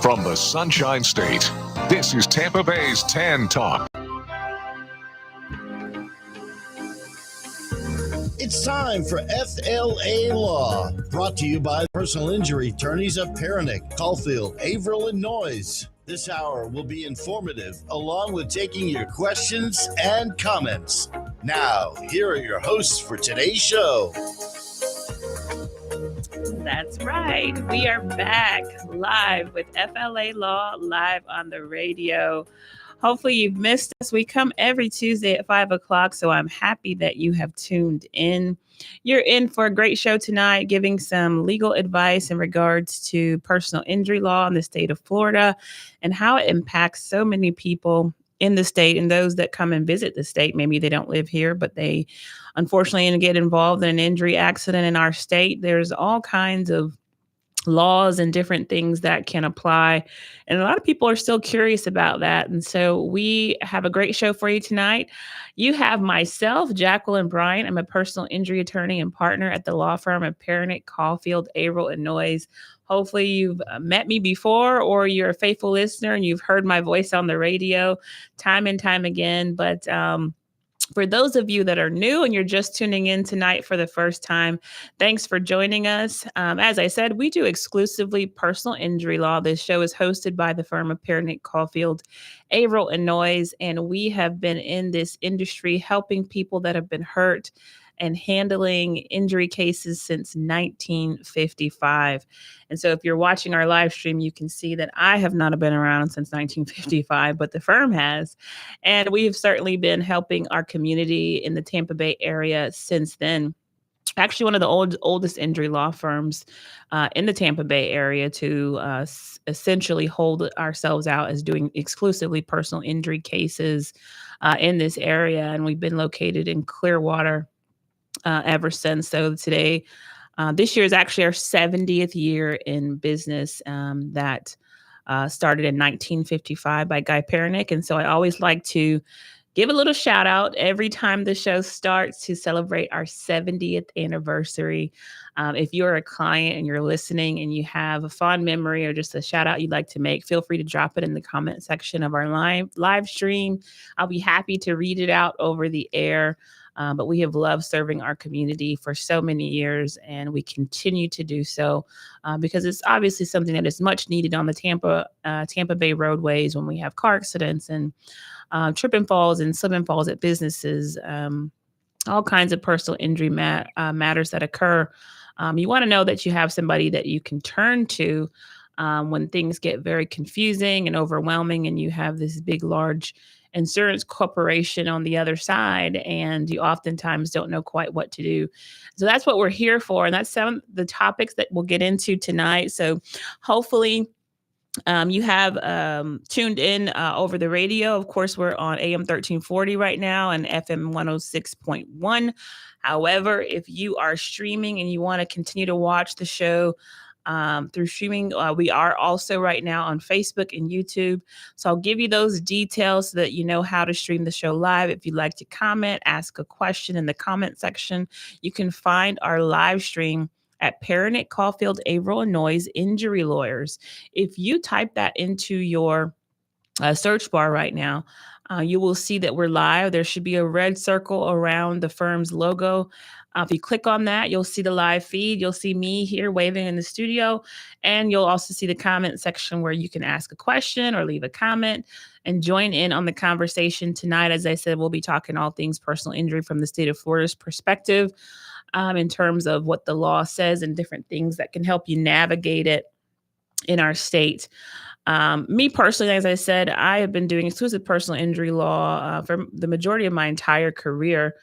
from the Sunshine State, this is Tampa Bay's Tan Talk. It's time for FLA Law, brought to you by personal injury attorneys of Perenich, Caulfield, Avril Noyes. This hour will be informative, along with taking your questions and comments. Now, here are your hosts for today's show. That's right. We are back live with FLA Law, live on the radio. Hopefully you've missed us. We come every Tuesday at 5 o'clock, so I'm happy that you have tuned in. You're in for a great show tonight, giving some legal advice in regards to personal injury law in the state of Florida and how it impacts so many people in the state and those that come and visit the state. Maybe they don't live here, but they unfortunately get involved in an injury accident in our state. There's all kinds of laws and different things that can apply. And a lot of people are still curious about that. And so we have a great show for you tonight. You have myself, Jacqueline Bryant. I'm a personal injury attorney and partner at the law firm of Perenich, Caulfield, Avril Noyes. Hopefully you've met me before, or you're a faithful listener and you've heard my voice on the radio time and time again. But for those of you that are new and you're just tuning in tonight for the first time, thanks for joining us. As I said, we do exclusively personal injury law. This show is hosted by the firm of Perenich, Caulfield, Avril Noyes, and we have been in this industry helping people that have been hurt and handling injury cases since 1955. And so if you're watching our live stream, you can see that I have not been around since 1955, but the firm has. And we have certainly been helping our community in the Tampa Bay area since then. Actually, one of the oldest injury law firms in the Tampa Bay area to essentially hold ourselves out as doing exclusively personal injury cases in this area. And we've been located in Clearwater ever since. So today, this year is actually our 70th year in business that started in 1955 by Guy Perenich. And so I always like to give a little shout out every time the show starts to celebrate our 70th anniversary. If you're a client and you're listening and you have a fond memory or just a shout out you'd like to make, feel free to drop it in the comment section of our live stream. I'll be happy to read it out over the air. But we have loved serving our community for so many years, and we continue to do so because it's obviously something that is much needed on the Tampa Bay roadways when we have car accidents and trip and falls and slip and falls at businesses, all kinds of personal injury matters that occur. You want to know that you have somebody that you can turn to when things get very confusing and overwhelming, and you have this big, large insurance corporation on the other side, and you oftentimes don't know quite what to do. So that's what we're here for. And that's some of the topics that we'll get into tonight. So hopefully you have tuned in over the radio. Of course, we're on AM 1340 right now and FM 106.1. However, if you are streaming and you want to continue to watch the show through streaming, we are also right now on Facebook and YouTube. So I'll give you those details so that you know how to stream the show live. If you'd like to comment, ask a question in the comment section, you can find our live stream at Perenich, Caulfield, Avril Noyes Injury Lawyers. If you type that into your search bar right now, you will see that we're live. There should be a red circle around the firm's logo. If you click on that, you'll see the live feed. You'll see me here waving in the studio, and you'll also see the comment section where you can ask a question or leave a comment and join in on the conversation tonight. As I said, we'll be talking all things personal injury from the state of Florida's perspective in terms of what the law says and different things that can help you navigate it in our state. Me personally, as I said, I have been doing exclusive personal injury law for the majority of my entire career,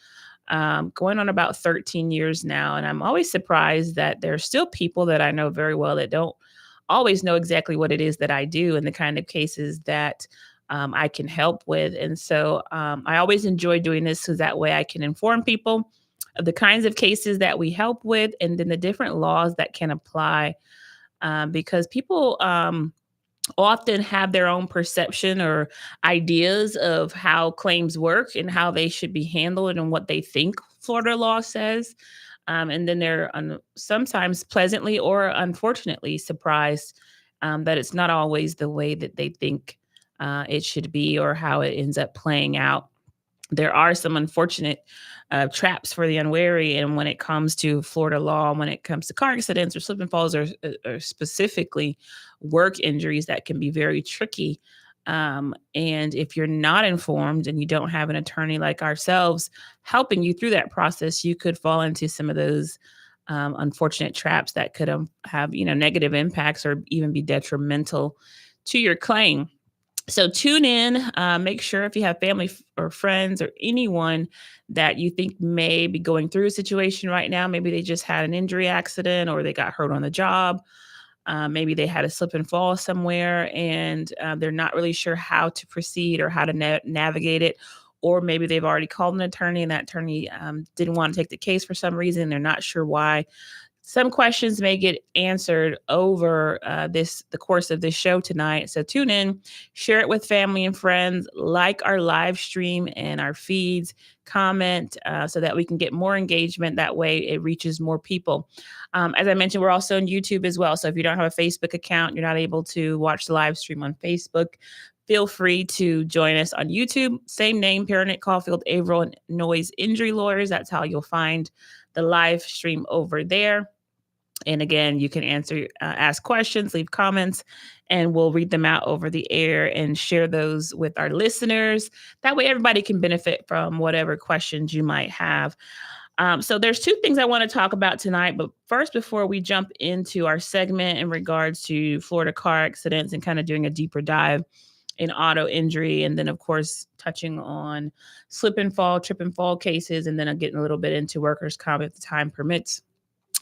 going on about 13 years now. And I'm always surprised that there are still people that I know very well that don't always know exactly what it is that I do and the kind of cases that I can help with. And so I always enjoy doing this because that way I can inform people of the kinds of cases that we help with and then the different laws that can apply because people often have their own perception or ideas of how claims work and how they should be handled and what they think Florida law says. And then they're sometimes pleasantly or unfortunately surprised that it's not always the way that they think it should be or how it ends up playing out. There are some unfortunate traps for the unwary. And when it comes to Florida law, when it comes to car accidents or slip and falls or specifically work injuries, that can be very tricky. And if you're not informed and you don't have an attorney like ourselves helping you through that process, you could fall into some of those unfortunate traps that could have negative impacts or even be detrimental to your claim. So tune in, make sure if you have family or friends or anyone that you think may be going through a situation right now, maybe they just had an injury accident or they got hurt on the job. Maybe they had a slip and fall somewhere and they're not really sure how to proceed or how to navigate it. Or maybe they've already called an attorney and that attorney didn't want to take the case for some reason. They're not sure why. Some questions may get answered over the course of this show tonight. So tune in, share it with family and friends, like our live stream and our feeds, comment so that we can get more engagement. That way it reaches more people. As I mentioned, we're also on YouTube as well. So if you don't have a Facebook account, you're not able to watch the live stream on Facebook, feel free to join us on YouTube. Same name, Perenich, Caulfield, Avril Noyes Injury Lawyers. That's how you'll find the live stream over there. And again, you can ask questions, leave comments, and we'll read them out over the air and share those with our listeners. That way everybody can benefit from whatever questions you might have. So there's two things I want to talk about tonight. But first, before we jump into our segment in regards to Florida car accidents and kind of doing a deeper dive in auto injury, and then, of course, touching on slip and fall, trip and fall cases, and then getting a little bit into workers' comp if the time permits.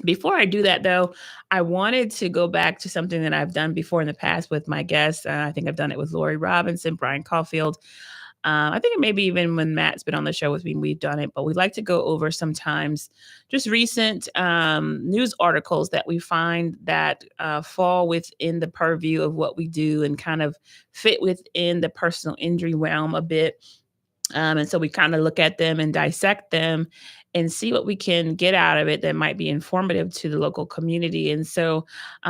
Before I do that, though, I wanted to go back to something that I've done before in the past with my guests. I think I've done it with Lori Robinson, Brian Caulfield. I think maybe even when Matt's been on the show with me, we've done it. But we like to go over sometimes just recent news articles that we find that fall within the purview of what we do and kind of fit within the personal injury realm a bit. And so we kind of look at them and dissect them and see what we can get out of it that might be informative to the local community. And so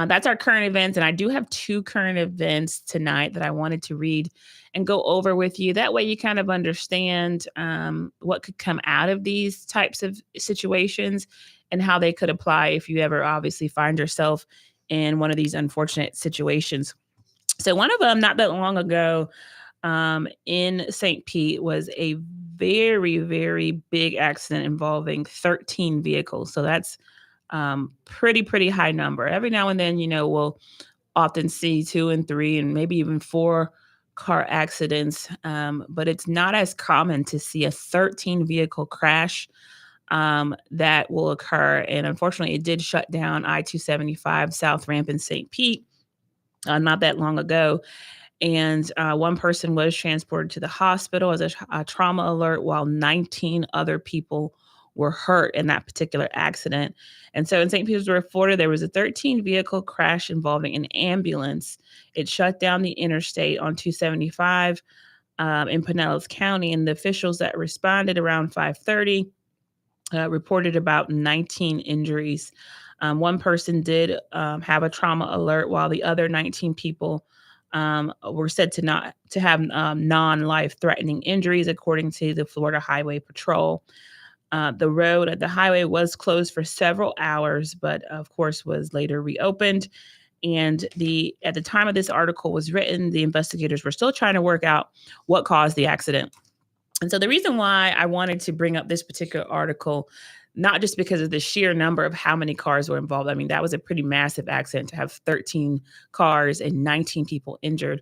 that's our current events. And I do have two current events tonight that I wanted to read and go over with you. That way you kind of understand what could come out of these types of situations and how they could apply if you ever obviously find yourself in one of these unfortunate situations. So one of them, not that long ago, in St. Pete was a very, very big accident involving 13 vehicles. So that's pretty high number. Every now and then, we'll often see 2 and 3 and maybe even 4 car accidents. But it's not as common to see a 13 vehicle crash that will occur. And unfortunately, it did shut down I-275 South Ramp in St. Pete not that long ago. And one person was transported to the hospital as a trauma alert, while 19 other people were hurt in that particular accident. And so in St. Petersburg, Florida, there was a 13-vehicle crash involving an ambulance. It shut down the interstate on 275 in Pinellas County, and the officials that responded around 5:30 reported about 19 injuries. One person did have a trauma alert, while the other 19 people were said to have non-life-threatening injuries, according to the Florida Highway Patrol. The road at the highway was closed for several hours, but of course was later reopened. And at the time of this article was written, the investigators were still trying to work out what caused the accident. And so the reason why I wanted to bring up this particular article, not just because of the sheer number of how many cars were involved. I mean, that was a pretty massive accident to have 13 cars and 19 people injured.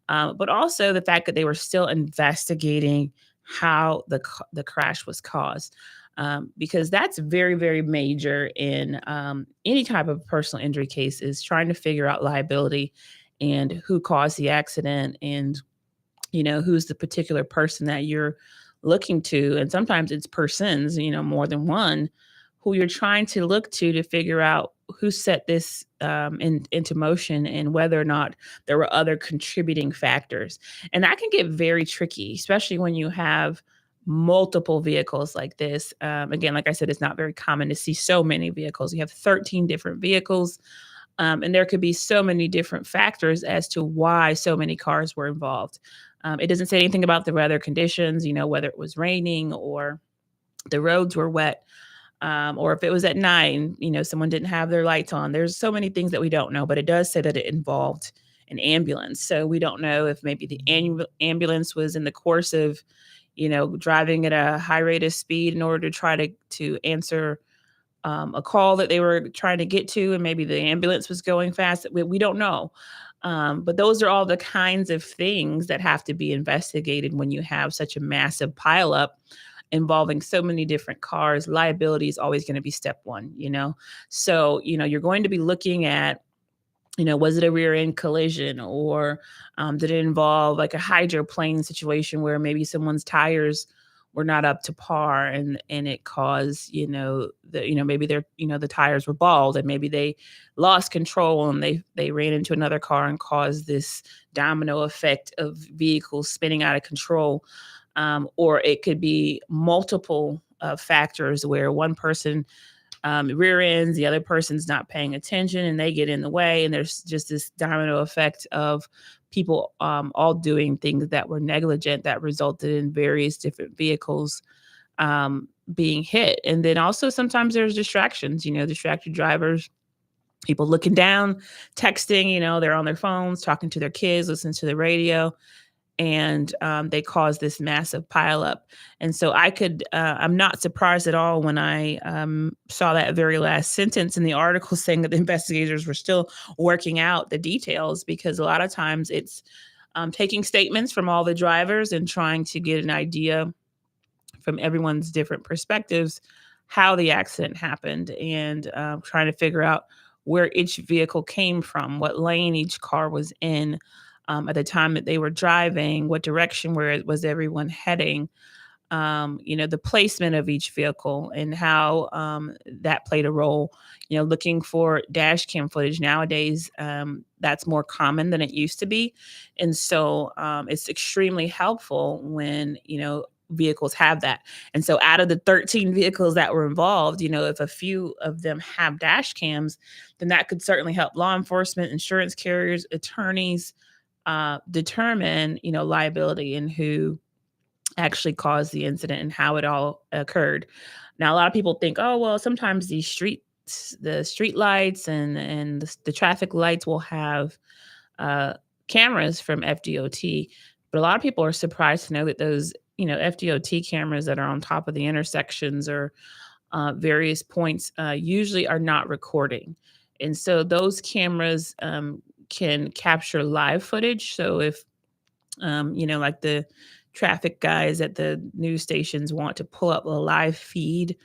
But also the fact that they were still investigating how the crash was caused. Because that's very, very major in any type of personal injury case, is trying to figure out liability and who caused the accident and, who's the particular person that you're looking to. And sometimes it's persons, more than one, who you're trying to look to figure out who set this into motion and whether or not there were other contributing factors. And that can get very tricky, especially when you have multiple vehicles like this. Again, like I said, it's not very common to see so many vehicles. You have 13 different vehicles. And there could be so many different factors as to why so many cars were involved. It doesn't say anything about the weather conditions, whether it was raining or the roads were wet, or if it was at night and, someone didn't have their lights on. There's so many things that we don't know, but it does say that it involved an ambulance. So we don't know if maybe the ambulance was in the course of, driving at a high rate of speed in order to try to answer a call that they were trying to get to, and maybe the ambulance was going fast. We don't know. But those are all the kinds of things that have to be investigated when you have such a massive pileup involving so many different cars. Liability is always going to be step one. So, you're going to be looking at, was it a rear end collision, or did it involve like a hydroplane situation where maybe someone's tires were not up to par, and it caused, maybe the tires were bald, and maybe they lost control and they ran into another car and caused this domino effect of vehicles spinning out of control. Or it could be multiple factors where one person rear ends, the other person's not paying attention, and they get in the way. And there's just this domino effect of people all doing things that were negligent that resulted in various different vehicles being hit. And then also sometimes there's distractions, distracted drivers, people looking down, texting, they're on their phones, talking to their kids, listening to the radio, and they cause this massive pileup. And so I'm not surprised at all when I saw that very last sentence in the article saying that the investigators were still working out the details, because a lot of times it's taking statements from all the drivers and trying to get an idea from everyone's different perspectives how the accident happened, and trying to figure out where each vehicle came from, what lane each car was in, at the time that they were driving, what direction, where was everyone heading, the placement of each vehicle, and how that played a role. Looking for dash cam footage nowadays, that's more common than it used to be. And so it's extremely helpful when, vehicles have that. And so out of the 13 vehicles that were involved, if a few of them have dash cams, then that could certainly help law enforcement, insurance carriers, attorneys, determine, liability and who actually caused the incident and how it all occurred. Now, a lot of people think, oh, well, sometimes the street lights and the traffic lights will have cameras from FDOT, but a lot of people are surprised to know that those, FDOT cameras that are on top of the intersections or various points usually are not recording. And so those cameras can capture live footage. So if, like the traffic guys at the news stations want to pull up a live feed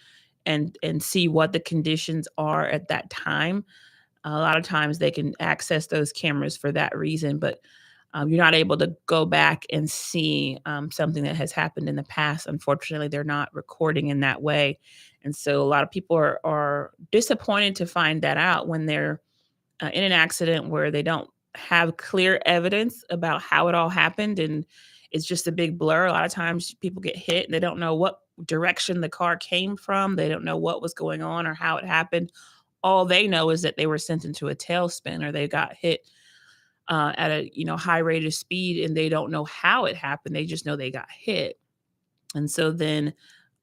and see what the conditions are at that time, a lot of times they can access those cameras for that reason. But you're not able to go back and see something that has happened in the past. Unfortunately, they're not recording in that way. And so a lot of people are disappointed to find that out when they're in an accident where they don't have clear evidence about how it all happened, and it's just a big blur. A lot of times people get hit and they don't know what direction the car came from. They don't know what was going on or how it happened. All they know is that they were sent into a tailspin, or they got hit at a high rate of speed, and they don't know how it happened. They just know they got hit. And so then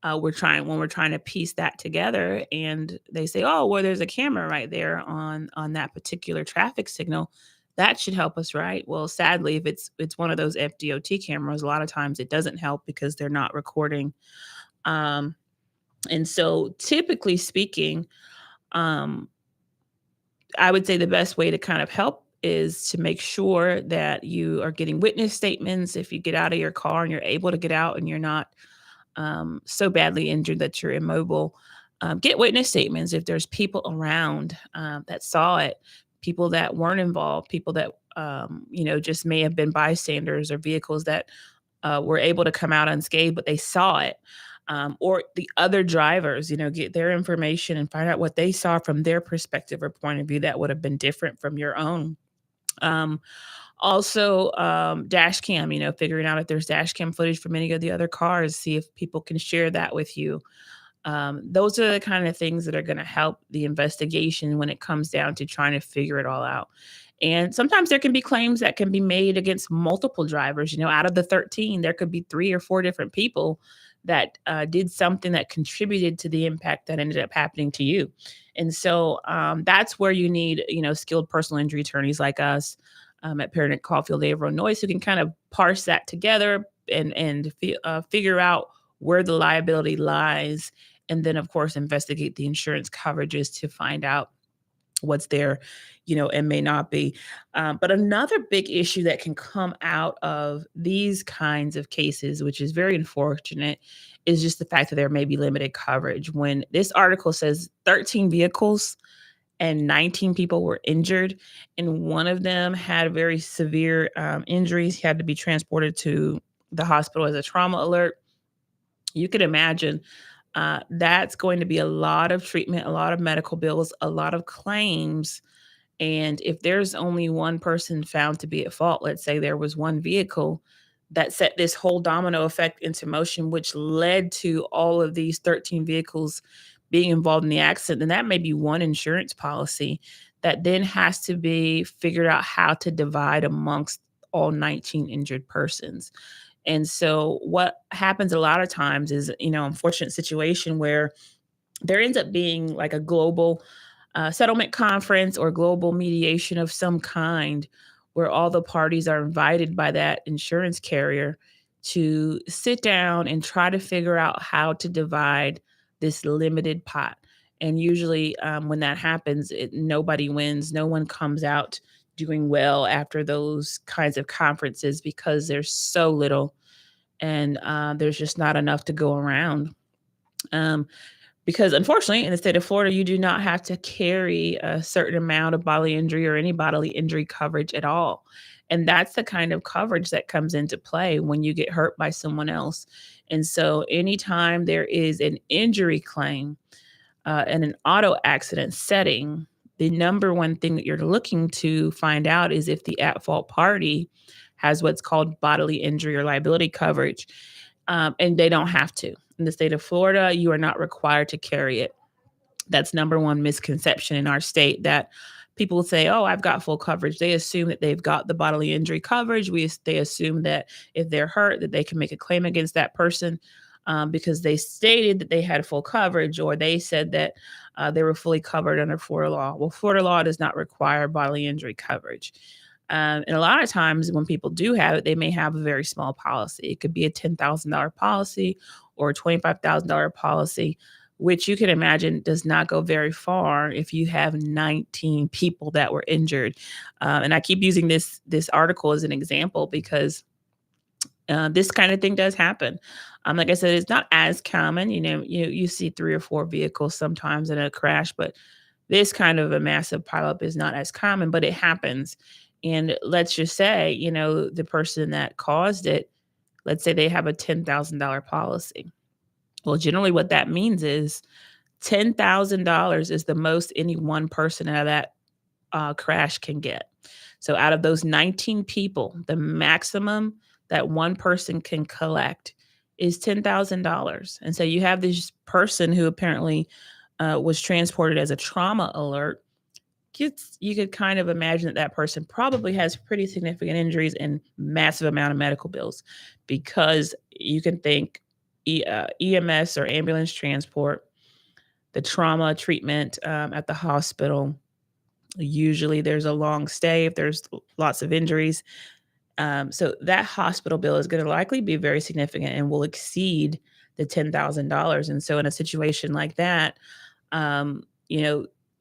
when we're trying to piece that together, and they say, oh, well, there's a camera right there on that particular traffic signal, that should help us, right? Well, sadly, if it's one of those FDOT cameras, a lot of times it doesn't help because they're not recording. And so typically speaking, I would say the best way to kind of help is to make sure that you are getting witness statements. If you get out of your car and you're able to get out and you're not so badly injured that you're immobile, get witness statements. If there's people around that saw it, people that weren't involved, people that, just may have been bystanders, or vehicles that were able to come out unscathed, but they saw it. Or the other drivers, get their information and find out what they saw from their perspective or point of view that would have been different from your own. Also, dash cam, figuring out if there's dash cam footage from any of the other cars, see if people can share that with you. Those are the kind of things that are going to help the investigation when it comes down to trying to figure it all out. And sometimes there can be claims that can be made against multiple drivers. Out of the 13, there could be 3 or 4 different people that did something that contributed to the impact that ended up happening to you. And so that's where you need, skilled personal injury attorneys like us at Perenich, Caulfield, Avril Noyes, who can kind of parse that together and figure out where the liability lies, and then of course investigate the insurance coverages to find out what's there, and may not be. But another big issue that can come out of these kinds of cases, which is very unfortunate, is just the fact that there may be limited coverage. When this article says 13 vehicles and 19 people were injured, and one of them had very severe injuries, he had to be transported to the hospital as a trauma alert. You can imagine that's going to be a lot of treatment, a lot of medical bills, a lot of claims. And if there's only one person found to be at fault, let's say there was one vehicle that set this whole domino effect into motion, which led to all of these 13 vehicles being involved in the accident, then that may be one insurance policy that then has to be figured out how to divide amongst all 19 injured persons. And so what happens a lot of times is, unfortunate situation where there ends up being like a global settlement conference or global mediation of some kind where all the parties are invited by that insurance carrier to sit down and try to figure out how to divide this limited pot. And usually when that happens, nobody wins. No one comes out doing well after those kinds of conferences because there's so little and there's just not enough to go around. Because unfortunately, in the state of Florida, you do not have to carry a certain amount of bodily injury or any bodily injury coverage at all. And that's the kind of coverage that comes into play when you get hurt by someone else. And so anytime there is an injury claim in an auto accident setting, the number one thing that you're looking to find out is if the at-fault party has what's called bodily injury or liability coverage, and they don't have to. In the state of Florida, you are not required to carry it. That's number one misconception in our state, that people say, oh, I've got full coverage. They assume that they've got the bodily injury coverage. They assume that if they're hurt, that they can make a claim against that person because they stated that they had full coverage, or they said that they were fully covered under Florida law. Well, Florida law does not require bodily injury coverage. And a lot of times when people do have it, they may have a very small policy. It could be a $10,000 policy or a $25,000 policy, which you can imagine does not go very far if you have 19 people that were injured. And I keep using this article as an example because this kind of thing does happen. Like I said, it's not as common. You see 3 or 4 vehicles sometimes in a crash, but this kind of a massive pileup is not as common, but it happens. And let's just say, the person that caused it, let's say they have a $10,000 policy. Well, generally what that means is $10,000 is the most any one person out of that crash can get. So out of those 19 people, the maximum that one person can collect is $10,000. And so you have this person who apparently was transported as a trauma alert. You could kind of imagine that person probably has pretty significant injuries and massive amount of medical bills, because you can think EMS or ambulance transport, the trauma treatment at the hospital. Usually there's a long stay if there's lots of injuries. So that hospital bill is going to likely be very significant and will exceed the $10,000. And so in a situation like that,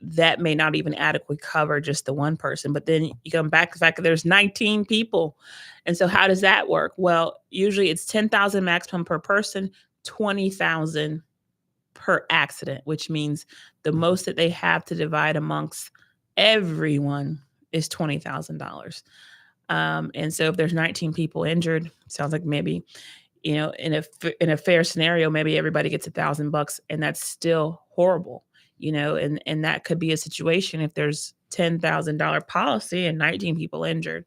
that may not even adequately cover just the one person. But then you come back to the fact that there's 19 people. And so how does that work? Well, usually it's 10,000 maximum per person, 20,000 per accident, which means the most that they have to divide amongst everyone is $20,000. And so if there's 19 people injured, sounds like maybe, in a fair scenario, maybe everybody gets $1,000, and that's still horrible. And that could be a situation if there's $10,000 policy and 19 people injured.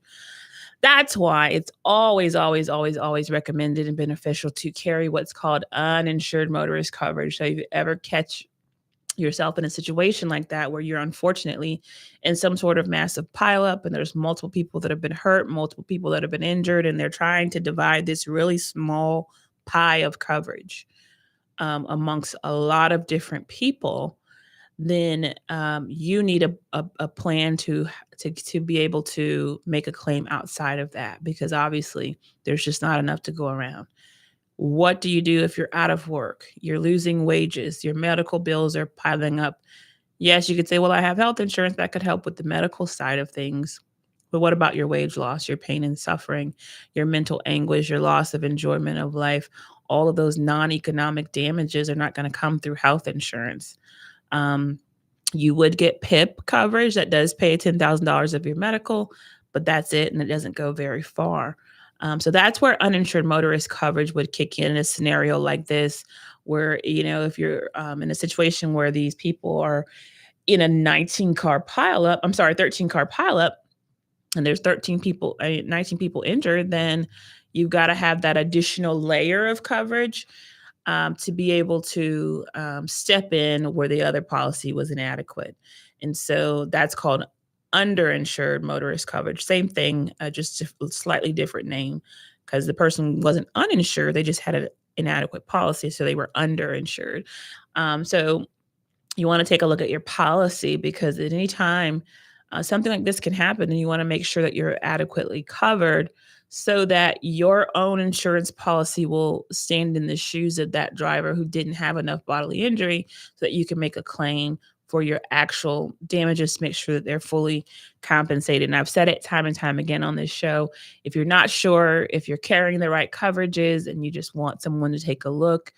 That's why it's always, always, always, always recommended and beneficial to carry what's called uninsured motorist coverage. So if you ever catch yourself in a situation like that where you're unfortunately in some sort of massive pileup and there's multiple people that have been hurt, multiple people that have been injured, and they're trying to divide this really small pie of coverage amongst a lot of different people, then you need a plan to be able to make a claim outside of that, because obviously there's just not enough to go around. What do you do if you're out of work? You're losing wages, your medical bills are piling up. Yes, you could say, well, I have health insurance that could help with the medical side of things. But what about your wage loss, your pain and suffering, your mental anguish, your loss of enjoyment of life? All of those non economic damages are not going to come through health insurance. Um, you would get PIP coverage that does pay $10,000 of your medical, but that's it, and it doesn't go very far. So that's where uninsured motorist coverage would kick in a scenario like this, where, if you're in a situation where these people are in a 19-car pileup, 13-car pileup, and there's 19 people injured, then you've got to have that additional layer of coverage to be able to step in where the other policy was inadequate. And so that's called underinsured motorist coverage. Same thing, just a slightly different name, because the person wasn't uninsured. They just had an inadequate policy, so they were underinsured. So you want to take a look at your policy, because at any time something like this can happen, and you want to make sure that you're adequately covered so that your own insurance policy will stand in the shoes of that driver who didn't have enough bodily injury, so that you can make a claim for your actual damages to make sure that they're fully compensated. And I've said it time and time again on this show, if you're not sure if you're carrying the right coverages and you just want someone to take a look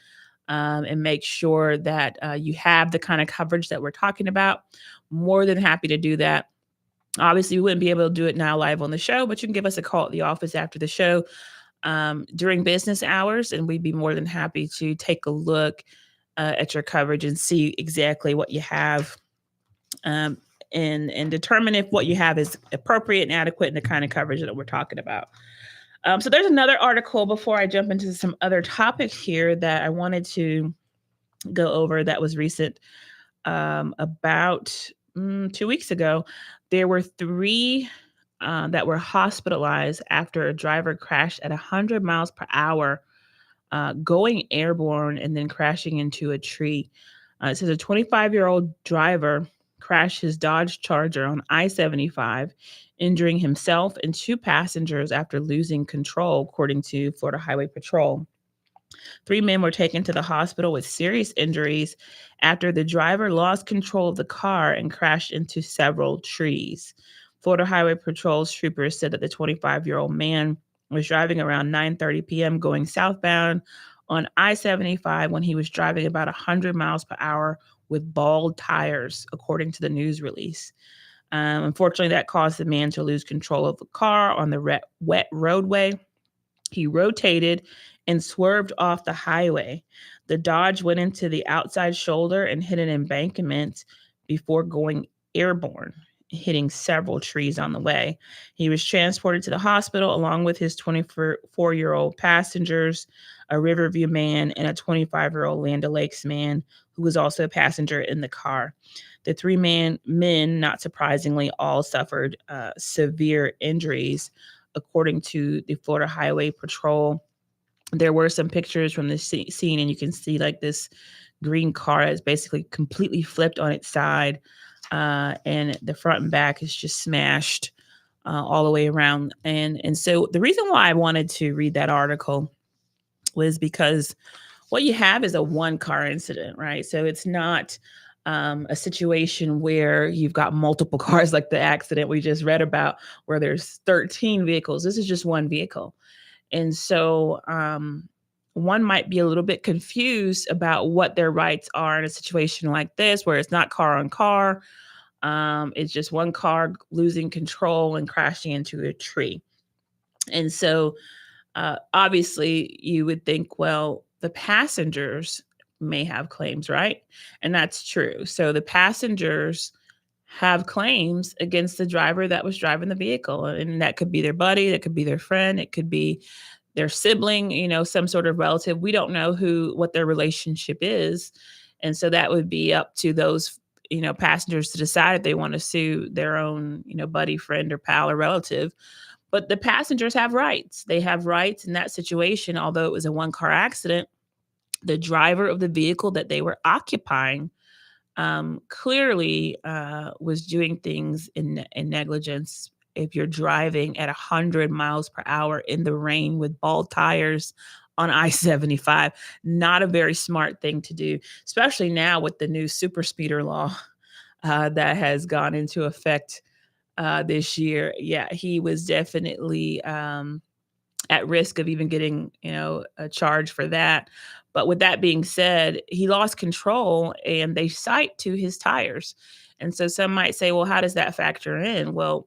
and make sure that you have the kind of coverage that we're talking about, more than happy to do that. Obviously, we wouldn't be able to do it now live on the show, but you can give us a call at the office after the show during business hours, and we'd be more than happy to take a look at your coverage and see exactly what you have, and determine if what you have is appropriate and adequate in the kind of coverage that we're talking about. So there's another article before I jump into some other topics here that I wanted to go over that was recent. About 2 weeks ago, there were 3 that were hospitalized after a driver crashed at 100 miles per hour, going airborne and then crashing into a tree. It says a 25-year-old driver crashed his Dodge Charger on I-75, injuring himself and 2 passengers after losing control, according to Florida Highway Patrol. 3 men were taken to the hospital with serious injuries after the driver lost control of the car and crashed into several trees. Florida Highway Patrol's troopers said that the 25-year-old man was driving around 9:30 p.m. going southbound on I-75 when he was driving about 100 miles per hour with bald tires, according to the news release. Unfortunately, that caused the man to lose control of the car on the wet roadway. He rotated and swerved off the highway. The Dodge went into the outside shoulder and hit an embankment before going airborne, hitting several trees on the way. He was transported to the hospital along with his 24-year-old passengers, a Riverview man, and a 25-year-old Land O'Lakes man who was also a passenger in the car. The 3 men, not surprisingly, all suffered severe injuries, according to the Florida Highway Patrol. There were some pictures from the scene, and you can see like this green car is basically completely flipped on its side, and the front and back is just smashed all the way around. And so the reason why I wanted to read that article was because what you have is a 1-car incident, right? So it's not a situation where you've got multiple cars like the accident we just read about, where there's 13 vehicles. This is just 1 vehicle. And so one might be a little bit confused about what their rights are in a situation like this, where it's not car on car. It's just 1 car losing control and crashing into a tree. And so obviously you would think, well, the passengers may have claims, right? And that's true. So the passengers have claims against the driver that was driving the vehicle. And that could be their buddy, that could be their friend, it could be their sibling, some sort of relative. We don't know what their relationship is. And so that would be up to those, passengers to decide if they want to sue their own, buddy, friend, or pal or relative. But the passengers have rights. They have rights in that situation. Although it was a one-car accident, the driver of the vehicle that they were occupying clearly was doing things in negligence. If you're driving at 100 miles per hour in the rain with bald tires on I-75, not a very smart thing to do, especially now with the new super speeder law that has gone into effect this year. Yeah, he was definitely at risk of even getting, a charge for that. But with that being said, he lost control and they cite to his tires. And so some might say, well, how does that factor in? Well,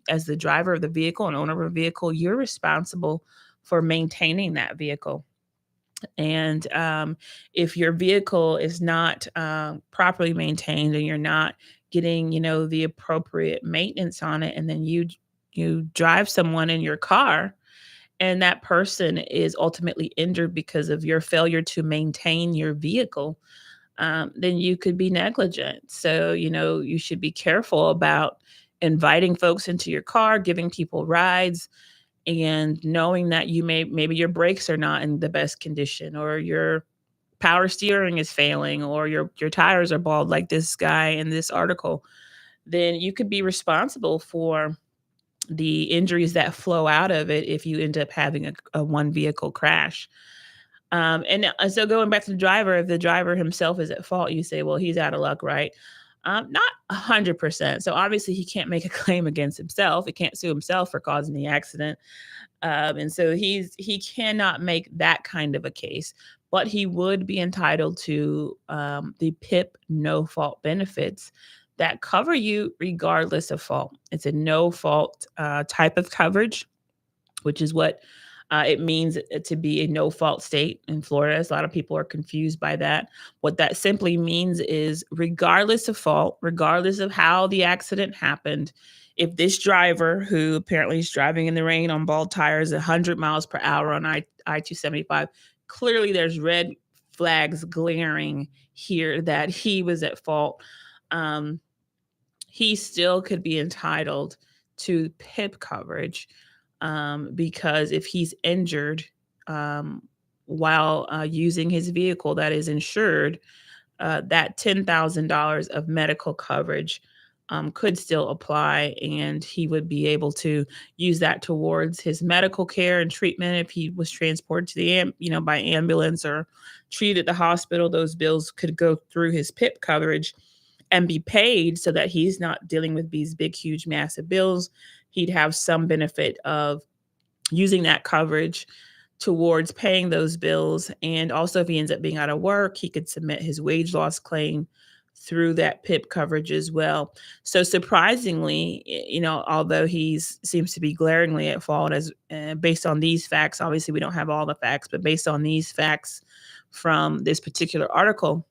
as the driver of the vehicle and owner of a vehicle, you're responsible for maintaining that vehicle. And if your vehicle is not properly maintained and you're not getting, the appropriate maintenance on it, and then you drive someone in your car, and that person is ultimately injured because of your failure to maintain your vehicle, then you could be negligent. So, you should be careful about inviting folks into your car, giving people rides, and knowing that maybe your brakes are not in the best condition, or your power steering is failing, or your tires are bald like this guy in this article. Then you could be responsible for the injuries that flow out of it if you end up having a one vehicle crash. And so going back to the driver, if the driver himself is at fault, you say, well, he's out of luck, right? Not 100%. So obviously he can't make a claim against himself. He can't sue himself for causing the accident. And so he cannot make that kind of a case, but he would be entitled to the PIP no fault benefits that cover you regardless of fault. It's a no fault type of coverage, which is what it means to be a no fault state in Florida. A lot of people are confused by that. What that simply means is regardless of fault, regardless of how the accident happened, if this driver, who apparently is driving in the rain on bald tires at 100 miles per hour on I-275, clearly there's red flags glaring here that he was at fault. He still could be entitled to PIP coverage because if he's injured while using his vehicle that is insured, that $10,000 of medical coverage could still apply, and he would be able to use that towards his medical care and treatment. If he was transported to by ambulance or treated at the hospital, those bills could go through his PIP coverage and be paid so that he's not dealing with these big, huge, massive bills. He'd have some benefit of using that coverage towards paying those bills. And also, if he ends up being out of work, he could submit his wage loss claim through that PIP coverage as well. So surprisingly, although he seems to be glaringly at fault, as based on these facts, obviously we don't have all the facts, but based on these facts from this particular article,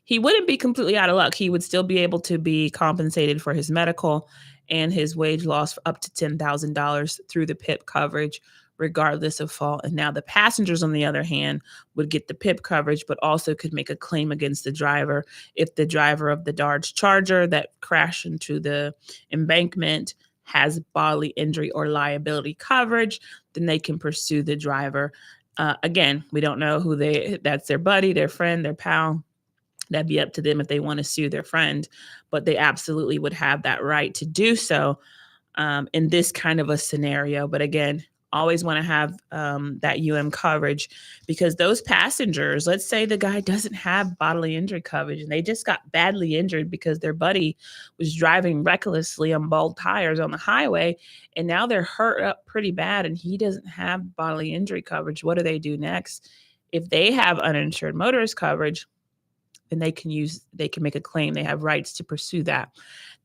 he wouldn't be completely out of luck. He would still be able to be compensated for his medical and his wage loss for up to $10,000 through the PIP coverage, regardless of fault. And now the passengers, on the other hand, would get the PIP coverage, but also could make a claim against the driver. If the driver of the Dodge Charger that crashed into the embankment has bodily injury or liability coverage, then they can pursue the driver. Again, we don't know that's their buddy, their friend, their pal. That'd be up to them if they want to sue their friend, but they absolutely would have that right to do so in this kind of a scenario. But again, always want to have that coverage, because those passengers, let's say the guy doesn't have bodily injury coverage and they just got badly injured because their buddy was driving recklessly on bald tires on the highway, and now they're hurt up pretty bad and he doesn't have bodily injury coverage. What do they do next? If they have uninsured motorist coverage, then they can make a claim. They have rights to pursue that.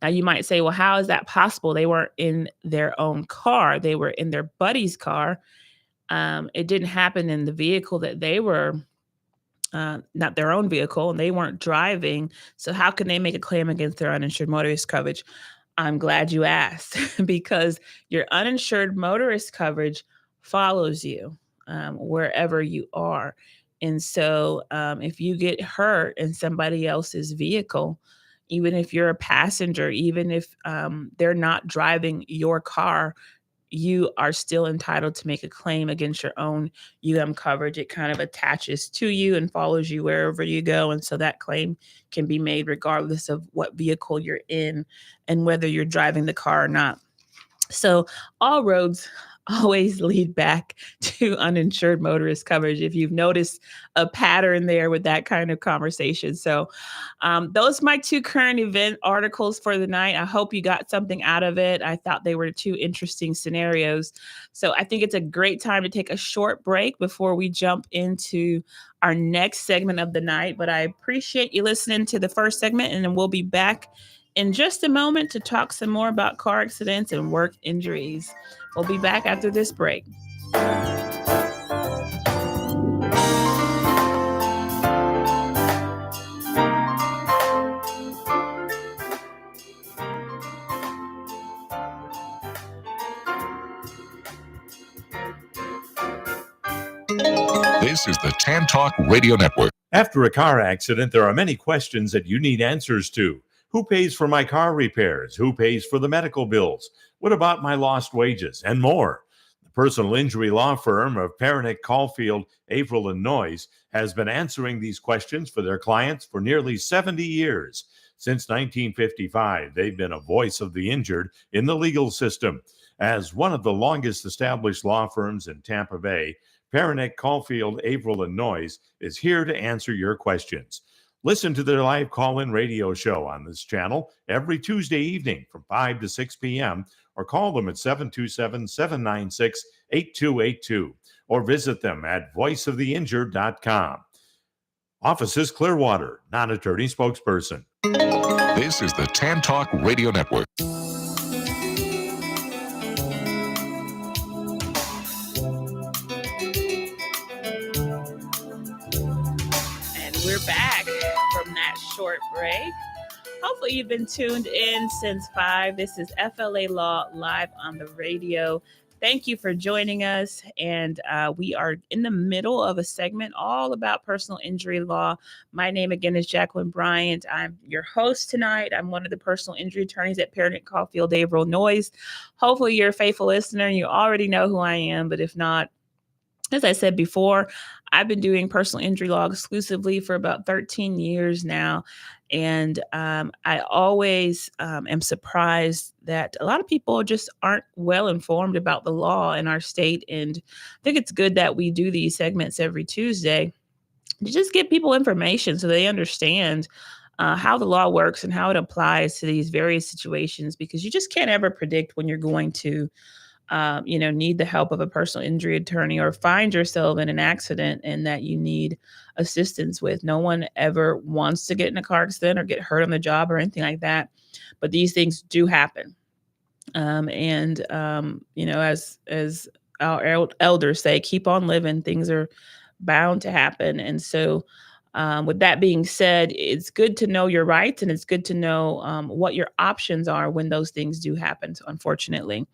Now you might say, well, how is that possible? They weren't in their own car. They were in their buddy's car. It didn't happen in the vehicle that they were not their own vehicle, and they weren't driving. So how can they make a claim against their uninsured motorist coverage? I'm glad you asked because your uninsured motorist coverage follows you wherever you are. And so if you get hurt in somebody else's vehicle, even if you're a passenger, even if they're not driving your car, you are still entitled to make a claim against your own coverage. It kind of attaches to you and follows you wherever you go. And so that claim can be made regardless of what vehicle you're in and whether you're driving the car or not. So all roads always lead back to uninsured motorist coverage, if you've noticed a pattern there with that kind of conversation. So those are my two current event articles for the night. I hope you got something out of it. I thought they were two interesting scenarios. So I think it's a great time to take a short break before we jump into our next segment of the night. But I appreciate you listening to the first segment, and then we'll be back in just a moment to talk some more about car accidents and work injuries. We'll be back after this break. This is the Tan Talk Radio Network. After a car accident, there are many questions that you need answers to. Who pays for my car repairs? Who pays for the medical bills? What about my lost wages? And more. The personal injury law firm of Perenich, Caulfield, Avril Noyes has been answering these questions for their clients for nearly 70 years. Since 1955, they've been a voice of the injured in the legal system. As one of the longest established law firms in Tampa Bay, Perenich, Caulfield, Avril Noyes is here to answer your questions. Listen to their live call-in radio show on this channel every Tuesday evening from 5 to 6 p.m. or call them at 727-796-8282 or visit them at voiceoftheinjured.com. Offices Clearwater, non-attorney spokesperson. This is the Tan Talk Radio Network. We're back from that short break. Hopefully you've been tuned in since 5. This is FLA Law live on the radio. Thank you for joining us. And we are in the middle of a segment all about personal injury law. My name again is Jacqueline Bryant. I'm your host tonight. I'm one of the personal injury attorneys at Perenich, Caulfield, Avril Noyes. Hopefully you're a faithful listener and you already know who I am. But if not, as I said before, I've been doing personal injury law exclusively for about 13 years now. And I always am surprised that a lot of people just aren't well informed about the law in our state. And I think it's good that we do these segments every Tuesday to just give people information so they understand how the law works and how it applies to these various situations, because you just can't ever predict when you're going to need the help of a personal injury attorney or find yourself in an accident and that you need assistance with. No one ever wants to get in a car accident or get hurt on the job or anything like that. But these things do happen. As our elders say, keep on living. Things are bound to happen. And so with that being said, it's good to know your rights and it's good to know what your options are when those things do happen, unfortunately.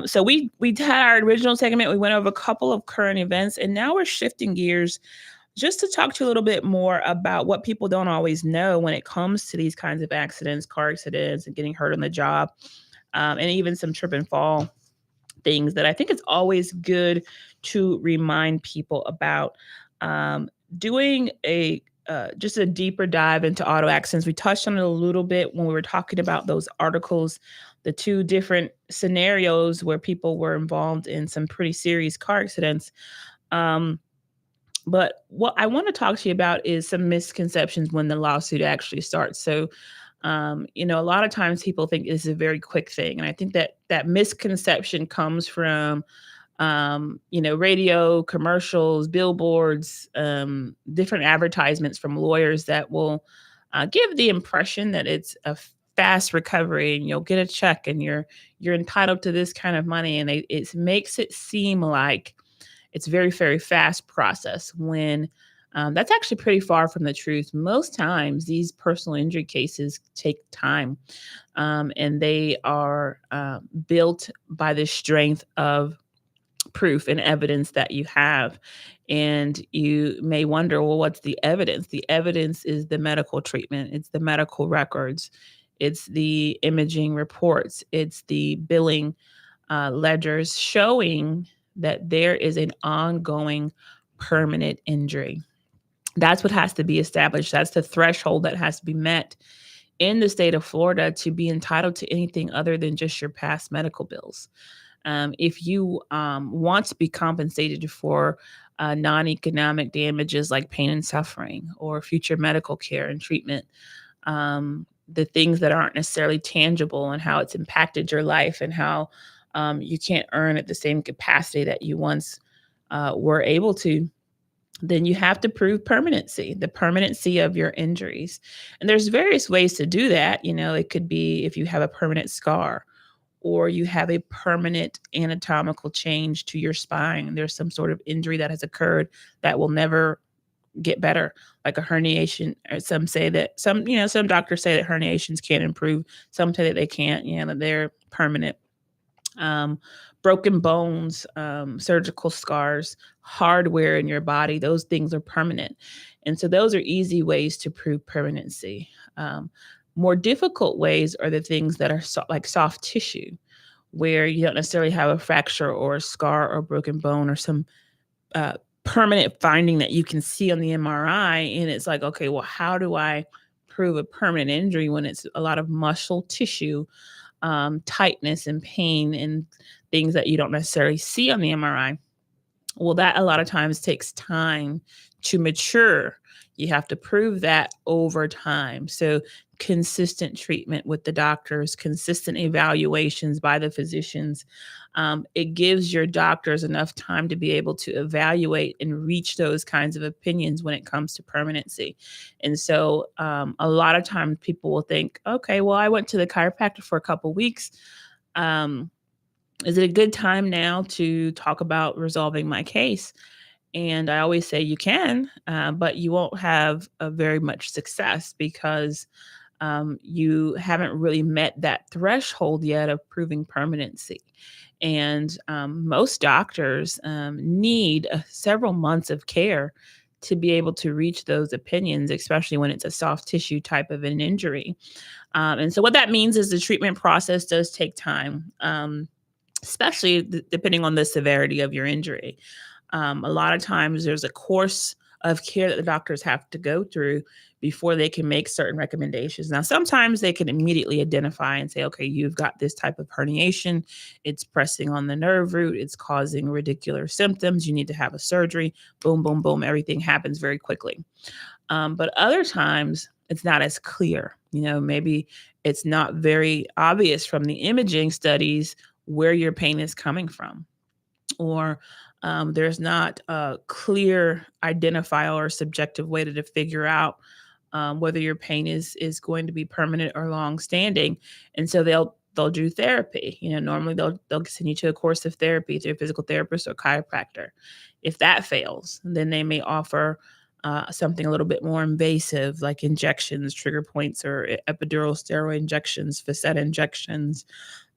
So we had our original segment. We went over a couple of current events, and now we're shifting gears just to talk to you a little bit more about what people don't always know when it comes to these kinds of accidents, car accidents, and getting hurt on the job, and even some trip and fall things that I think it's always good to remind people about. Doing just a deeper dive into auto accidents. We touched on it a little bit when we were talking about those articles, the two different scenarios where people were involved in some pretty serious car accidents. But what I want to talk to you about is some misconceptions when the lawsuit actually starts. So, a lot of times people think this is a very quick thing. And I think that misconception comes from radio, commercials, billboards, different advertisements from lawyers that will give the impression that it's a fast recovery and you'll get a check and you're entitled to this kind of money. And it makes it seem like it's very, very fast process when That's actually pretty far from the truth. Most times, these personal injury cases take time, and they are built by the strength of proof and evidence that you have. And you may wonder, well, what's the evidence? The evidence is the medical treatment, it's the medical records, it's the imaging reports, it's the billing ledgers showing that there is an ongoing permanent injury. That's what has to be established. That's the threshold that has to be met in the state of Florida to be entitled to anything other than just your past medical bills. If you want to be compensated for non-economic damages like pain and suffering or future medical care and treatment, the things that aren't necessarily tangible and how it's impacted your life and how you can't earn at the same capacity that you once were able to, then you have to prove permanency, the permanency of your injuries. And there's various ways to do that. It could be if you have a permanent scar or you have a permanent anatomical change to your spine. There's some sort of injury that has occurred that will never get better, like a herniation. Or some doctors say that herniations can improve. Some say that they can't, that they're permanent. Broken bones, surgical scars, hardware in your body, those things are permanent. And so those are easy ways to prove permanency. More difficult ways are the things that are like soft tissue, where you don't necessarily have a fracture or a scar or a broken bone or some permanent finding that you can see on the MRI. And it's like, okay, well, how do I prove a permanent injury when it's a lot of muscle tissue, tightness and pain and things that you don't necessarily see on the MRI? Well, that a lot of times takes time to mature. You have to prove that over time. So consistent treatment with the doctors, consistent evaluations by the physicians. It gives your doctors enough time to be able to evaluate and reach those kinds of opinions when it comes to permanency. And so a lot of times people will think, okay, well, I went to the chiropractor for a couple of weeks. Is it a good time now to talk about resolving my case? And I always say you can, but you won't have very much success because you haven't really met that threshold yet of proving permanency. And most doctors need several months of care to be able to reach those opinions, especially when it's a soft tissue type of an injury. And so what that means is the treatment process does take time, especially depending on the severity of your injury. A lot of times there's a course of care that the doctors have to go through before they can make certain recommendations. Now, sometimes they can immediately identify and say, okay, you've got this type of herniation. It's pressing on the nerve root. It's causing radicular symptoms. You need to have a surgery. Boom, boom, boom. Everything happens very quickly. But other times it's not as clear. Maybe it's not very obvious from the imaging studies where your pain is coming from, or there's not a clear identifiable or subjective way to figure out whether your pain is going to be permanent or long-standing. And so they'll do therapy. Normally they'll send you to a course of therapy through a physical therapist or chiropractor. If that fails, then they may offer something a little bit more invasive, like injections, trigger points, or epidural steroid injections, facet injections,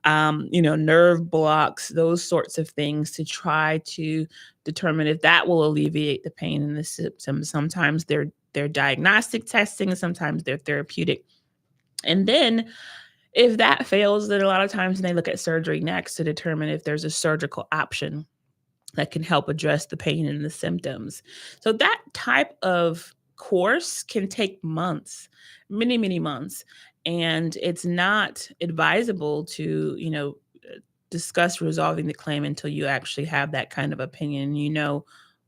nerve blocks, those sorts of things, to try to determine if that will alleviate the pain and the symptoms. Sometimes they're diagnostic testing, and sometimes they're therapeutic. And then if that fails, then a lot of times they look at surgery next to determine if there's a surgical option that can help address the pain and the symptoms. So that type of course can take months, many, many months. And it's not advisable to, discuss resolving the claim until you actually have that kind of opinion,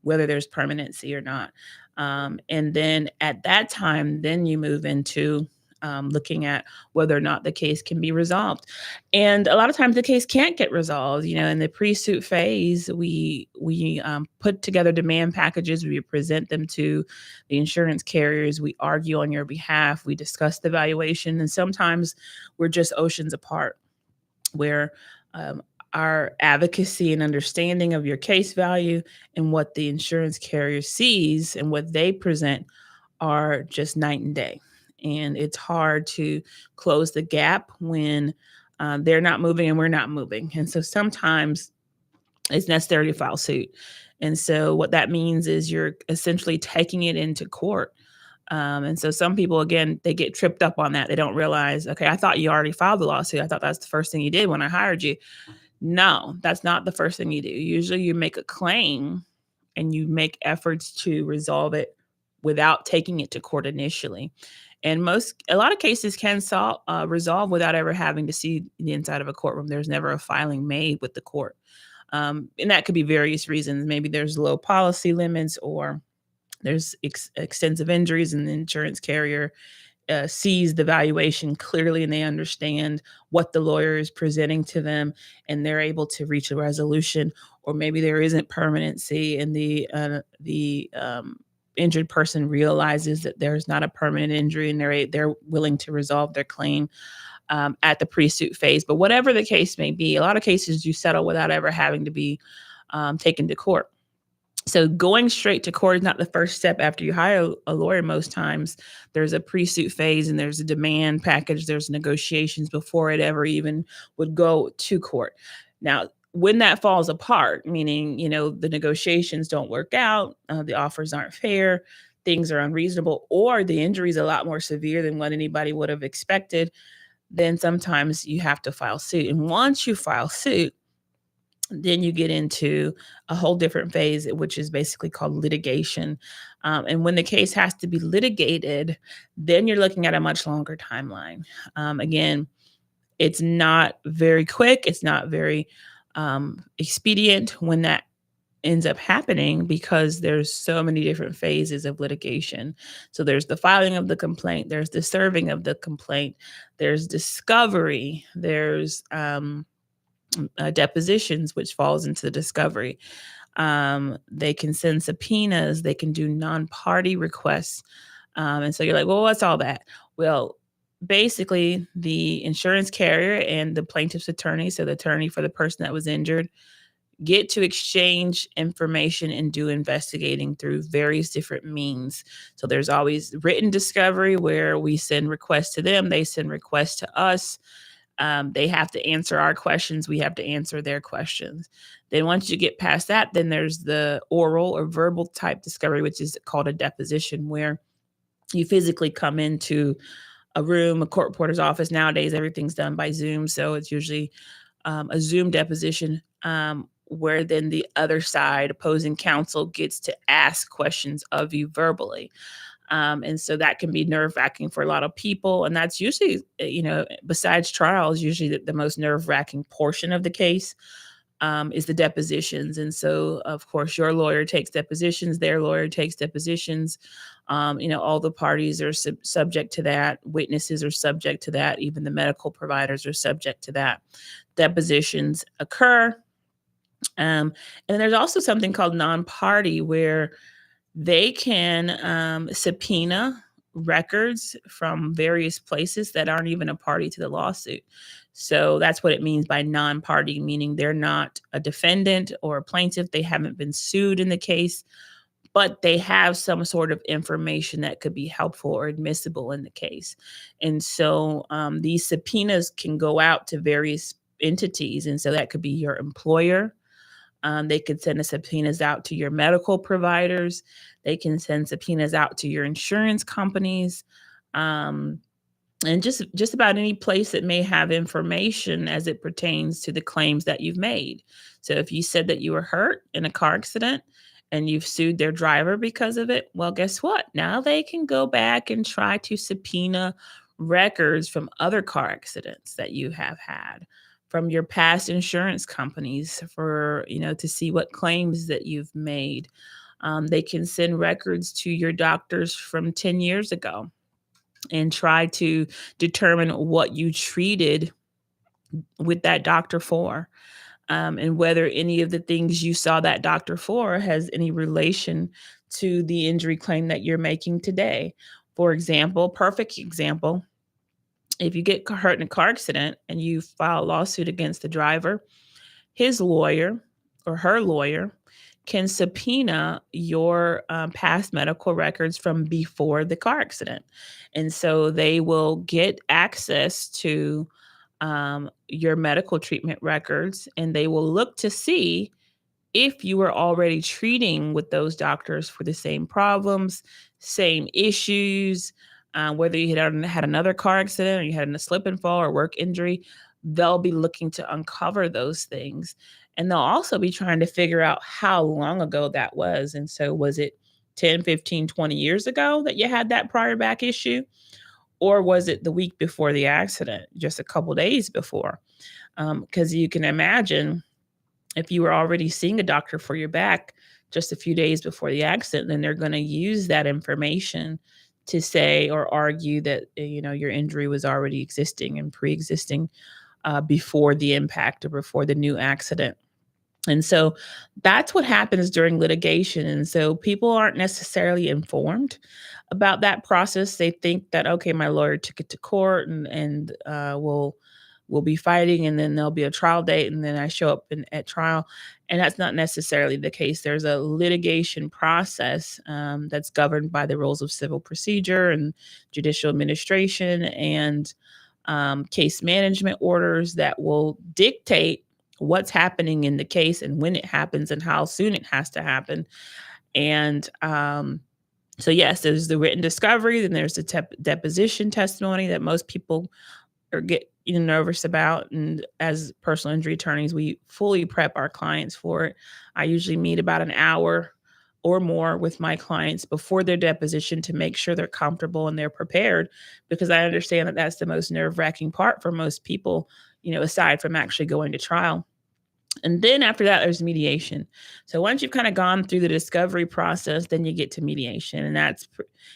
whether there's permanency or not. And then at that time, then you move into looking at whether or not the case can be resolved. And a lot of times the case can't get resolved. In the pre-suit phase, we put together demand packages. We present them to the insurance carriers. We argue on your behalf. We discuss the valuation. And sometimes we're just oceans apart, where our advocacy and understanding of your case value and what the insurance carrier sees and what they present are just night and day. And it's hard to close the gap when they're not moving and we're not moving. And so sometimes it's necessary to file suit. And so what that means is you're essentially taking it into court. And so some people, again, they get tripped up on that. They don't realize, okay, I thought you already filed the lawsuit. I thought that's the first thing you did when I hired you. No, that's not the first thing you do. Usually you make a claim and you make efforts to resolve it without taking it to court initially. And a lot of cases can resolve without ever having to see the inside of a courtroom. There's never a filing made with the court. And that could be various reasons. Maybe there's low policy limits, or there's extensive injuries, and the insurance carrier sees the valuation clearly and they understand what the lawyer is presenting to them, and they're able to reach a resolution. Or maybe there isn't permanency, and the injured person realizes that there's not a permanent injury, and they're willing to resolve their claim at the pre-suit phase. But whatever the case may be, a lot of cases you settle without ever having to be taken to court. So going straight to court is not the first step after you hire a lawyer. Most times there's a pre-suit phase, and there's a demand package, there's negotiations before it ever even would go to court. Now, when that falls apart, meaning, the negotiations don't work out, the offers aren't fair, things are unreasonable, or the injury is a lot more severe than what anybody would have expected, then sometimes you have to file suit. And once you file suit, then you get into a whole different phase, which is basically called litigation. And when the case has to be litigated, then you're looking at a much longer timeline. Again, it's not very quick. It's not very expedient when that ends up happening, because there's so many different phases of litigation. So there's the filing of the complaint, there's the serving of the complaint, there's discovery, there's depositions, which falls into the discovery. They can send subpoenas, they can do non-party requests. And so you're like, well, what's all that? Well, basically the insurance carrier and the plaintiff's attorney, so the attorney for the person that was injured, get to exchange information and do investigating through various different means. So there's always written discovery, where we send requests to them, they send requests to us. They have to answer our questions, we have to answer their questions. Then once you get past that, then there's the oral or verbal type discovery, which is called a deposition, where you physically come into a room, a court reporter's office. Nowadays, everything's done by Zoom. So it's usually a Zoom deposition, where then the other side, opposing counsel, gets to ask questions of you verbally. And so that can be nerve-wracking for a lot of people. And that's usually, besides trials, usually the most nerve-wracking portion of the case is the depositions. And so, of course, your lawyer takes depositions, their lawyer takes depositions. All the parties are subject to that. Witnesses are subject to that. Even the medical providers are subject to that. Depositions occur. And there's also something called non-party, where they can subpoena records from various places that aren't even a party to the lawsuit. So that's what it means by non-party, meaning they're not a defendant or a plaintiff. They haven't been sued in the case, but they have some sort of information that could be helpful or admissible in the case. And so these subpoenas can go out to various entities. And so that could be your employer. They could send subpoenas out to your medical providers. They can send subpoenas out to your insurance companies, and just about any place that may have information as it pertains to the claims that you've made. So if you said that you were hurt in a car accident and you've sued their driver because of it, well, guess what? Now they can go back and try to subpoena records from other car accidents that you have had, from your past insurance companies, for, to see what claims that you've made. They can send records to your doctors from 10 years ago and try to determine what you treated with that doctor for, and whether any of the things you saw that doctor for has any relation to the injury claim that you're making today. For example, perfect example, if you get hurt in a car accident and you file a lawsuit against the driver, his lawyer or her lawyer can subpoena your past medical records from before the car accident. And so they will get access to your medical treatment records, and they will look to see if you were already treating with those doctors for the same problems, same issues, whether you had another car accident or you had a slip and fall or work injury, they'll be looking to uncover those things. And they'll also be trying to figure out how long ago that was. And so, was it 10, 15, 20 years ago that you had that prior back issue? Or was it the week before the accident, just a couple days before? Because you can imagine if you were already seeing a doctor for your back just a few days before the accident, then they're going to use that information to say or argue that your injury was already existing and pre-existing before the impact or before the new accident. And so that's what happens during litigation. And so people aren't necessarily informed about that process. They think that, okay, my lawyer took it to court and we'll be fighting, and then there'll be a trial date, and then I show up at trial. And that's not necessarily the case. There's a litigation process that's governed by the rules of civil procedure and judicial administration and case management orders that will dictate what's happening in the case and when it happens and how soon it has to happen. And so, yes, there's the written discovery, then there's the deposition testimony that most people get nervous about. And as personal injury attorneys, we fully prep our clients for it. I usually meet about an hour or more with my clients before their deposition to make sure they're comfortable and they're prepared, because I understand that that's the most nerve-wracking part for most people, aside from actually going to trial. And then after that, there's mediation. So once you've kind of gone through the discovery process, then you get to mediation. And that's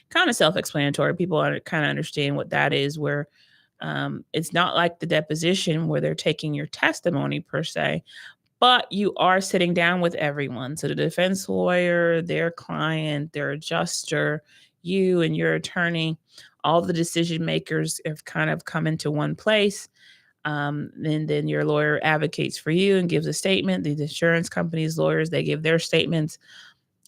kind of self-explanatory. People kind of understand what that is, where it's not like the deposition where they're taking your testimony per se, but you are sitting down with everyone. So the defense lawyer, their client, their adjuster, you and your attorney, all the decision makers have kind of come into one place. And then your lawyer advocates for you and gives a statement. The insurance company's lawyers, they give their statements.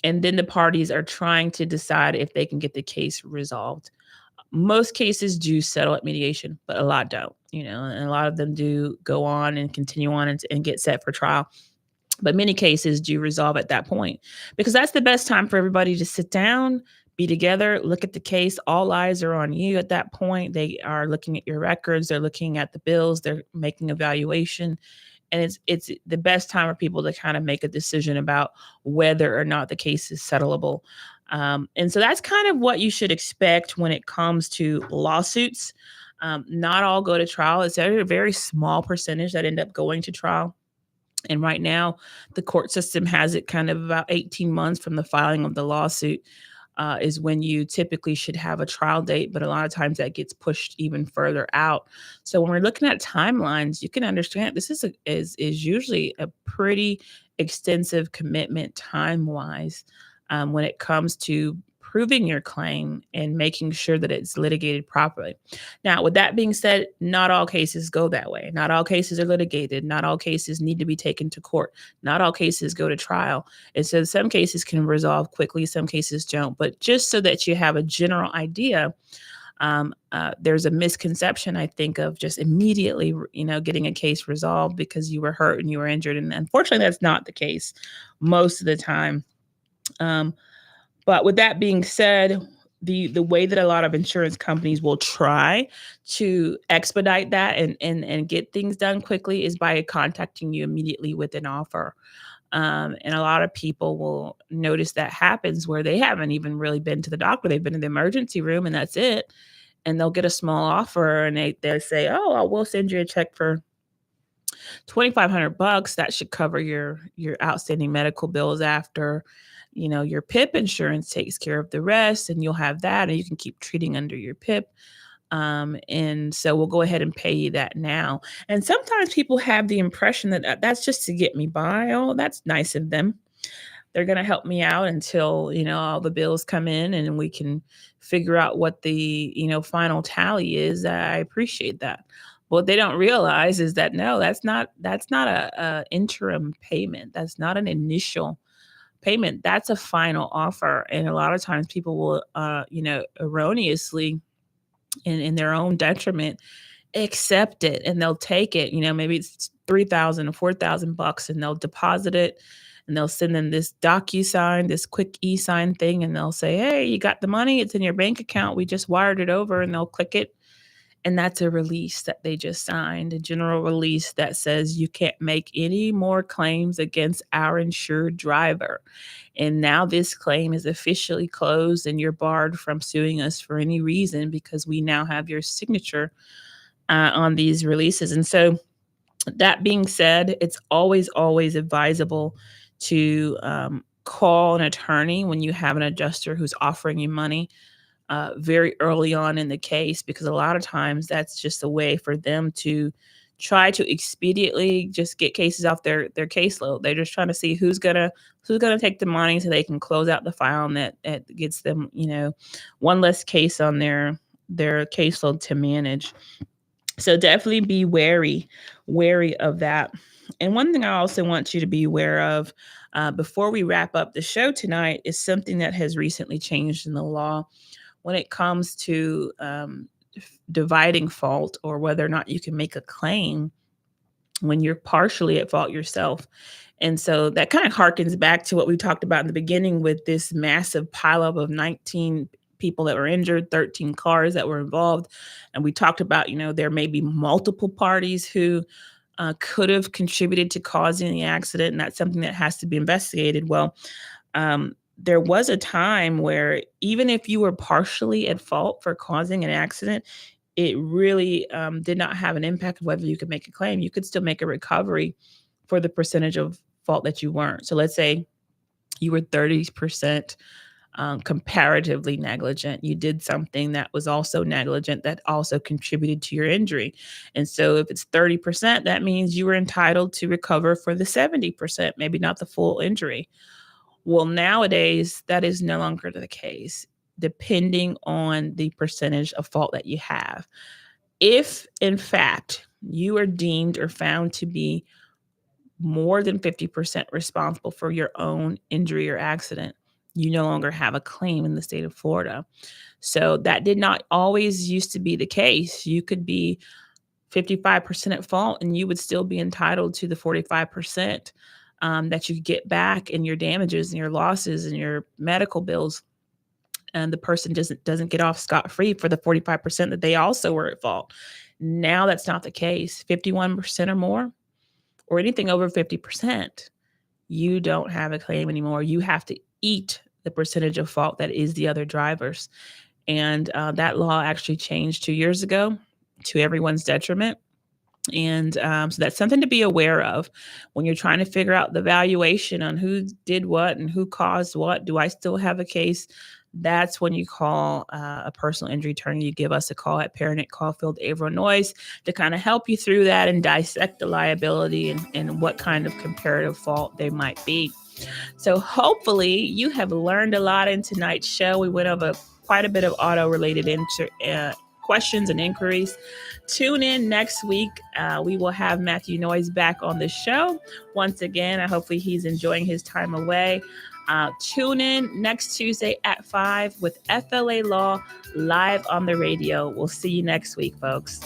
And then the parties are trying to decide if they can get the case resolved. Most cases do settle at mediation, but a lot don't, and a lot of them do go on and continue on and get set for trial. But many cases do resolve at that point, because that's the best time for everybody to sit down, be together, look at the case. All eyes are on you at that point. They are looking at your records. They're looking at the bills. They're making evaluation. And it's the best time for people to kind of make a decision about whether or not the case is settlable. And so that's kind of what you should expect when it comes to lawsuits. Not all go to trial. It's a very small percentage that end up going to trial. And right now, the court system has it kind of about 18 months from the filing of the lawsuit is when you typically should have a trial date. But a lot of times that gets pushed even further out. So when we're looking at timelines, you can understand this is usually a pretty extensive commitment time-wise when it comes to proving your claim and making sure that it's litigated properly. Now, with that being said, not all cases go that way. Not all cases are litigated. Not all cases need to be taken to court. Not all cases go to trial. And so some cases can resolve quickly, some cases don't. But just so that you have a general idea, there's a misconception, I think, of just immediately, getting a case resolved because you were hurt and you were injured. And unfortunately, that's not the case most of the time. But with that being said, the way that a lot of insurance companies will try to expedite that and get things done quickly is by contacting you immediately with an offer. And a lot of people will notice that happens where they haven't even really been to the doctor. They've been in the emergency room and that's it. And they'll get a small offer and they say, oh, we'll send you a check for $2,500. That should cover your outstanding medical bills after. Your PIP insurance takes care of the rest, and you'll have that, and you can keep treating under your PIP. And so we'll go ahead and pay you that now. And sometimes people have the impression that that's just to get me by. Oh, that's nice of them. They're going to help me out until, all the bills come in and we can figure out what the, final tally is. I appreciate that. What they don't realize is that no, that's not a interim payment. That's not an initial payment. That's a final offer. And a lot of times people will, erroneously, in their own detriment, accept it and they'll take it. Maybe it's 3,000 or 4,000 bucks, and they'll deposit it, and they'll send them this DocuSign, this quick e-sign thing, and they'll say, "Hey, you got the money? It's in your bank account. We just wired it over," and they'll click it. And that's a release that they just signed, a general release that says you can't make any more claims against our insured driver. And now this claim is officially closed, and you're barred from suing us for any reason because we now have your signature on these releases. And so, that being said, it's always advisable to call an attorney when you have an adjuster who's offering you money very early on in the case, because a lot of times that's just a way for them to try to expediently just get cases off their caseload. They're just trying to see who's gonna take the money so they can close out the file, and that gets them, one less case on their caseload to manage. So definitely be wary of that. And one thing I also want you to be aware of before we wrap up the show tonight is something that has recently changed in the law when it comes to dividing fault, or whether or not you can make a claim when you're partially at fault yourself. And so that kind of harkens back to what we talked about in the beginning with this massive pileup of 19 people that were injured, 13 cars that were involved. And we talked about, there may be multiple parties who could have contributed to causing the accident, and that's something that has to be investigated. Well, there was a time where even if you were partially at fault for causing an accident, it really did not have an impact of whether you could make a claim. You could still make a recovery for the percentage of fault that you weren't. So let's say you were 30% comparatively negligent. You did something that was also negligent that also contributed to your injury. And so if it's 30%, that means you were entitled to recover for the 70%, maybe not the full injury. Well, nowadays, that is no longer the case, depending on the percentage of fault that you have. If, in fact, you are deemed or found to be more than 50% responsible for your own injury or accident, you no longer have a claim in the state of Florida. So that did not always used to be the case. You could be 55% at fault, and you would still be entitled to the 45% that you get back in your damages and your losses and your medical bills. And the person doesn't get off scot-free for the 45% that they also were at fault. Now that's not the case. 51% or more, or anything over 50%, you don't have a claim anymore. You have to eat the percentage of fault that is the other drivers. And that law actually changed 2 years ago to everyone's detriment. And so that's something to be aware of when you're trying to figure out the valuation on who did what and who caused what. Do I still have a case? That's when you call a personal injury attorney. You give us a call at Perenich, Caulfield, Avril Noyes to kind of help you through that and dissect the liability and what kind of comparative fault there might be. So hopefully you have learned a lot in tonight's show. We went over quite a bit of auto-related questions and inquiries. Tune in next week. We will have Matthew Noyes back on the show. Once again, hopefully he's enjoying his time away. Tune in next Tuesday at 5 with FLA Law live on the radio. We'll see you next week, folks.